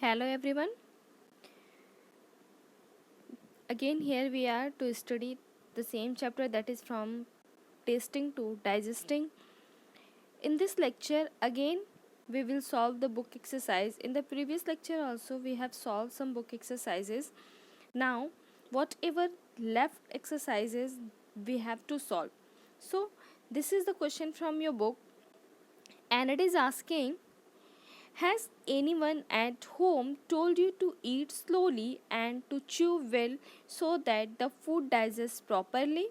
Hello everyone. Again here we are to study the same chapter, that is from tasting to digesting. In this lecture again we will solve the book exercise. In the previous lecture also we have solved some book exercises. Now whatever left exercises we have to solve. So this is the question from your book, and it is asking, has anyone at home told you to eat slowly and to chew well so that the food digests properly?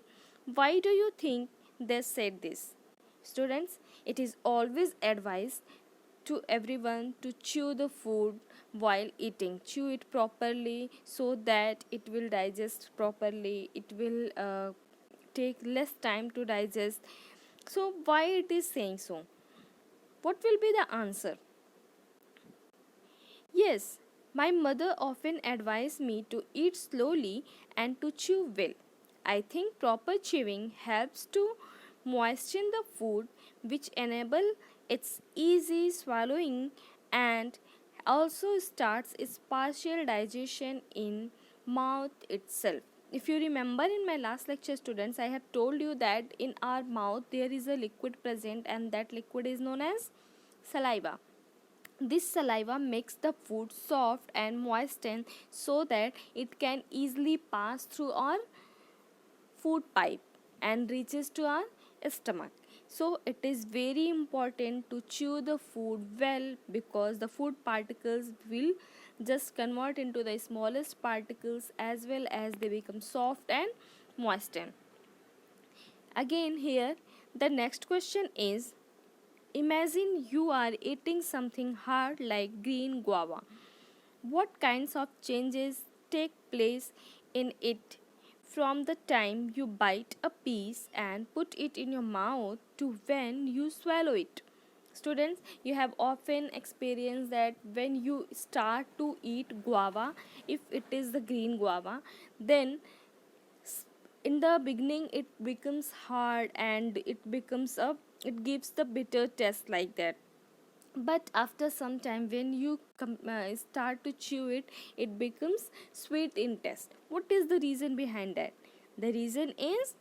Why do you think they said this? Students, it is always advised to everyone to chew the food while eating. Chew it properly so that it will digest properly. It will take less time to digest. So, why it is saying so? What will be the answer? Yes, my mother often advised me to eat slowly and to chew well. I think proper chewing helps to moisten the food, which enable its easy swallowing and also starts its partial digestion in mouth itself. If you remember in my last lecture, students, I have told you that in our mouth there is a liquid present, and that liquid is known as saliva. This saliva makes the food soft and moistened so that it can easily pass through our food pipe and reaches to our stomach. So it is very important to chew the food well, because the food particles will just convert into the smallest particles as well as they become soft and moistened. Again here the next question is, imagine you are eating something hard like green guava. What kinds of changes take place in it from the time you bite a piece and put it in your mouth to when you swallow it? Students, you have often experienced that when you start to eat guava, if it is the green guava, then in the beginning it becomes hard and it gives the bitter taste like that. But after some time when you start to chew it, it becomes sweet in taste. What is the reason behind that? The reason is,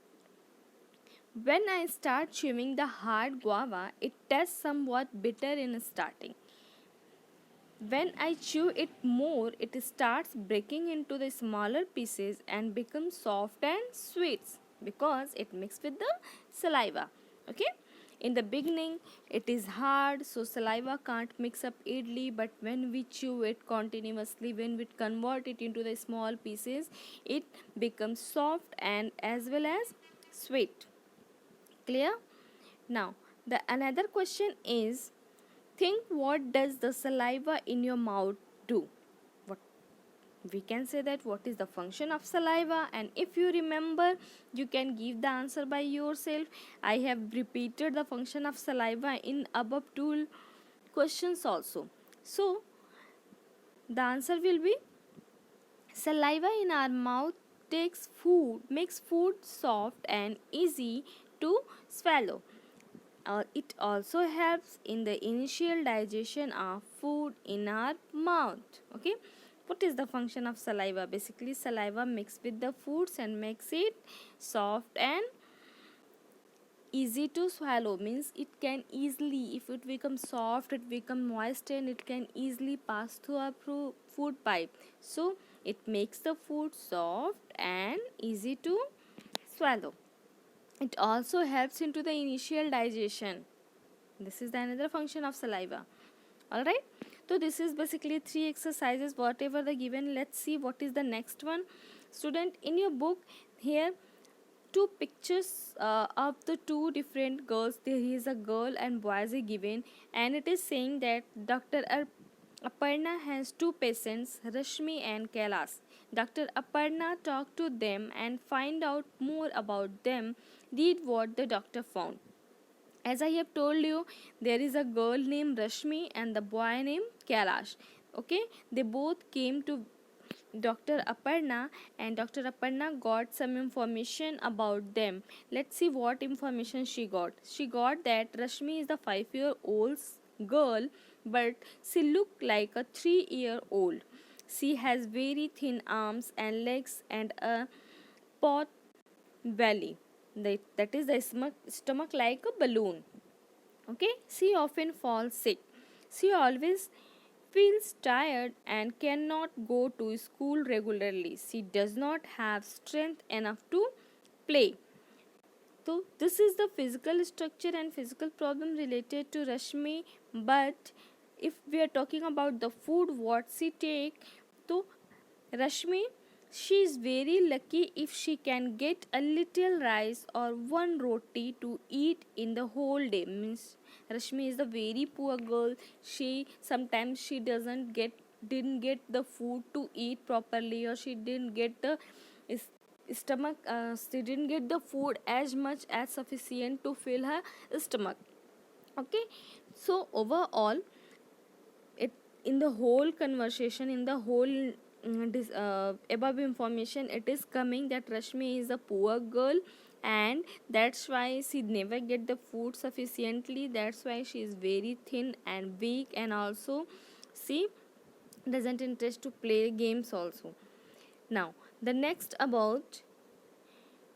when I start chewing the hard guava, it tastes somewhat bitter in starting. When I chew it more, it starts breaking into the smaller pieces and becomes soft and sweet, because it mixed with the saliva. Okay? In the beginning, it is hard, so saliva can't mix up easily, but when we chew it continuously, when we convert it into the small pieces, it becomes soft and as well as sweet. Clear? Now, the another question is, think, what does the saliva in your mouth do? What we can say that, what is the function of saliva? And if you remember, you can give the answer by yourself. I have repeated the function of saliva in above two questions also. So the answer will be, saliva in our mouth makes food soft and easy to swallow. It also helps in the initial digestion of food in our mouth. Okay, what is the function of saliva? Basically, saliva mixes with the foods and makes it soft and easy to swallow. Means it can easily, if it becomes soft, it becomes moist, and it can easily pass through our food pipe. So it makes the food soft and easy to swallow. It also helps into the initial digestion. This is the another function of saliva. Alright, so this is basically 3 exercises whatever the given. Let's see what is the next one. Student, in your book here 2 pictures of the 2 different girls. There is a girl and boys are given, and it is saying that Dr. Aparna has 2 patients, Rashmi and Kailash. Dr. Aparna talked to them and find out more about them. Read what the doctor found. As I have told you, there is a girl named Rashmi and the boy named Kailash. Okay, they both came to Dr. Aparna, and Dr. Aparna got some information about them. Let's see what information she got. She got that Rashmi is the 5-year-old girl but she looked like a 3-year-old. She has very thin arms and legs and a pot belly. That is the stomach like a balloon. Okay, she often falls sick. She always feels tired and cannot go to school regularly. She does not have strength enough to play. So this is the physical structure and physical problem related to Rashmi. But if we are talking about the food what she take, so Rashmi, she is very lucky if she can get a little rice or one roti to eat in the whole day. Means Rashmi is a very poor girl. She sometimes she didn't get the food to eat properly, or she didn't get the stomach. She didn't get the food as much as sufficient to fill her stomach. Okay, so overall it in the whole conversation, in the whole above information, it is coming that Rashmi is a poor girl, and that's why she never get the food sufficiently. That's why she is very thin and weak, and also she doesn't interest to play games also. Now the next about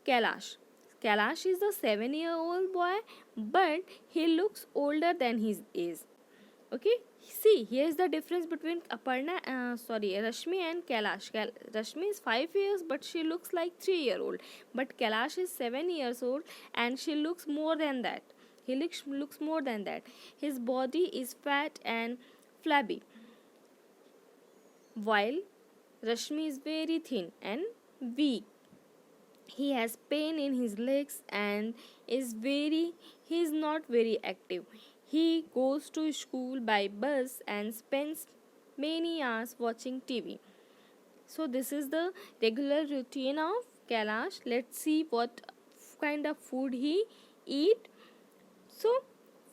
Kailash. Kailash is a 7-year-old boy, but he looks older than his age. Okay, see here is the difference between Rashmi and Kailash. Rashmi is 5 years, but she looks like 3-year-old. But Kailash is 7 years old, and she looks more than that. He looks more than that. His body is fat and flabby, while Rashmi is very thin and weak. He has pain in his legs and he is not very active. He goes to school by bus and spends many hours watching TV. So this is the regular routine of Kailash. Let's see what kind of food he eat. So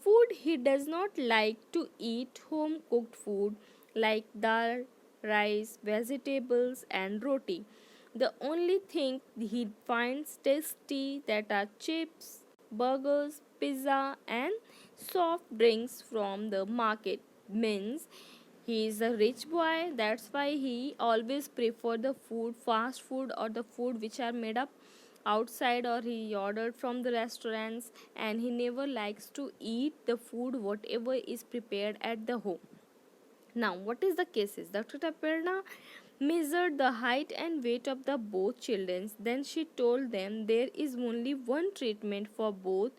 food he does not like to eat home cooked food like dal, rice, vegetables and roti. The only thing he finds tasty that are chips, burgers, pizza and soft drinks from the market. Means he is a rich boy, that's why he always prefer the food, fast food or the food which are made up outside, or he ordered from the restaurants, and he never likes to eat the food whatever is prepared at the home. Now, what is the cases? Dr. Taperna measured the height and weight of the both children. Then she told them there is only one treatment for both,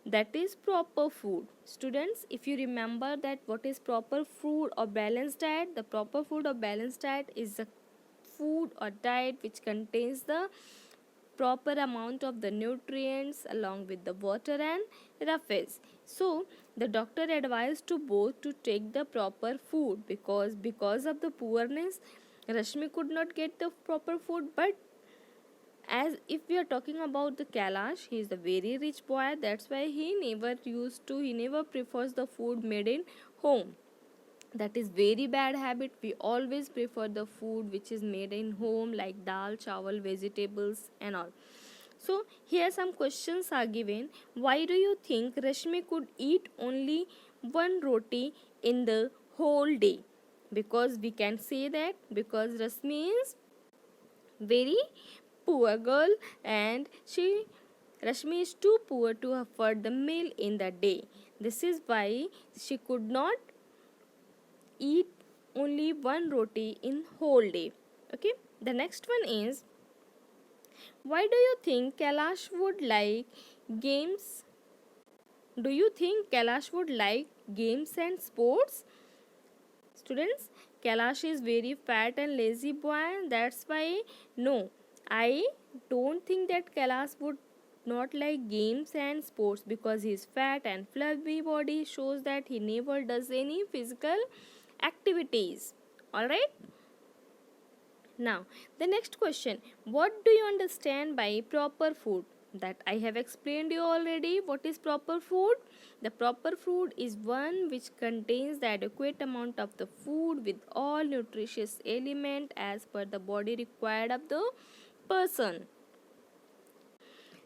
that is proper food. Students, if you remember that what is proper food or balanced diet, the proper food or balanced diet is a food or diet which contains the proper amount of the nutrients along with the water and roughage. So the doctor advised to both to take the proper food, because of the poorness Rashmi could not get the proper food. But as if we are talking about the Kailash, he is a very rich boy, that's why he never prefers the food made in home. That is very bad habit. We always prefer the food which is made in home like dal, chawal, vegetables and all. So here some questions are given. Why do you think Rashmi could eat only one roti in the whole day? Because we can say that because Rashmi is very poor girl, and Rashmi is too poor to afford the meal in the day. This is why she could not eat only one roti in whole day. Okay, the next one is, why do you think Kailash would like games? Do you think Kailash would like games and sports? Students, Kailash is very fat and lazy boy, that's why no, I don't think that Kailash would not like games and sports, because his fat and flabby body shows that he never does any physical activities. Alright? Now, the next question, what do you understand by proper food? That I have explained you already. What is proper food? The proper food is one which contains the adequate amount of the food with all nutritious element as per the body required of the person.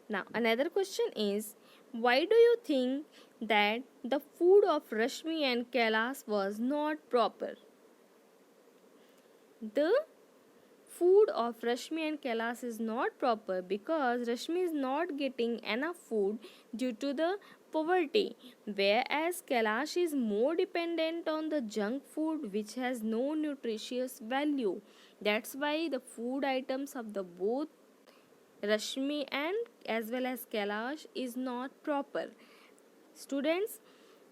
Now, another question is, why do you think that the food of Rashmi and Kailash was not proper. The food of Rashmi and Kailash is not proper because Rashmi is not getting enough food due to the poverty, whereas Kailash is more dependent on the junk food which has no nutritious value. That's why the food items of the both Rashmi and as well as Kailash is not proper. Students,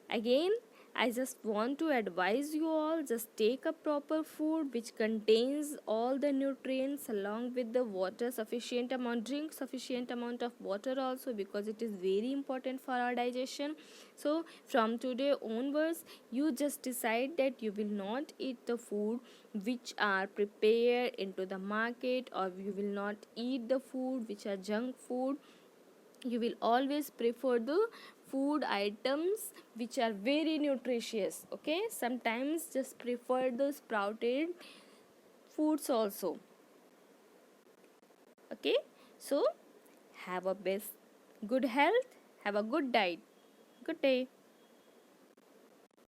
again, I just want to advise you all, just take a proper food which contains all the nutrients along with the water, sufficient amount, drink sufficient amount of water also, because it is very important for our digestion. So from today onwards, you just decide that you will not eat the food which are prepared into the market, or you will not eat the food which are junk food. You will always prefer the food items which are very nutritious. Okay, sometimes just prefer the sprouted foods also. Okay, so have a best good health, have a good diet. Good day.